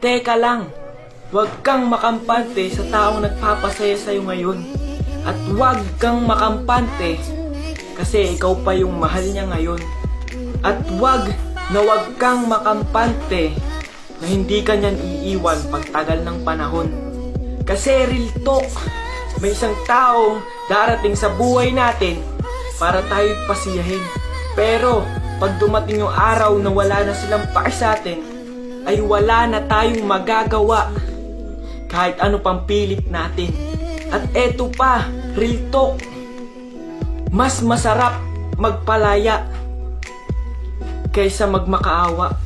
Teka lang, huwag kang makampante sa taong nagpapasaya sa'yo ngayon. At huwag kang makampante kasi ikaw pa yung mahal niya ngayon. At huwag kang makampante na hindi ka niyan iiwan pagtagal ng panahon. Kasi real talk, may isang taong darating sa buhay natin para tayo pasiyahin. Pero pag dumating yung araw na wala na silang pake sa atin, ay wala na tayong magagawa kahit ano pang pilit natin. At eto pa, real talk, mas masarap magpalaya kaysa magmakaawa.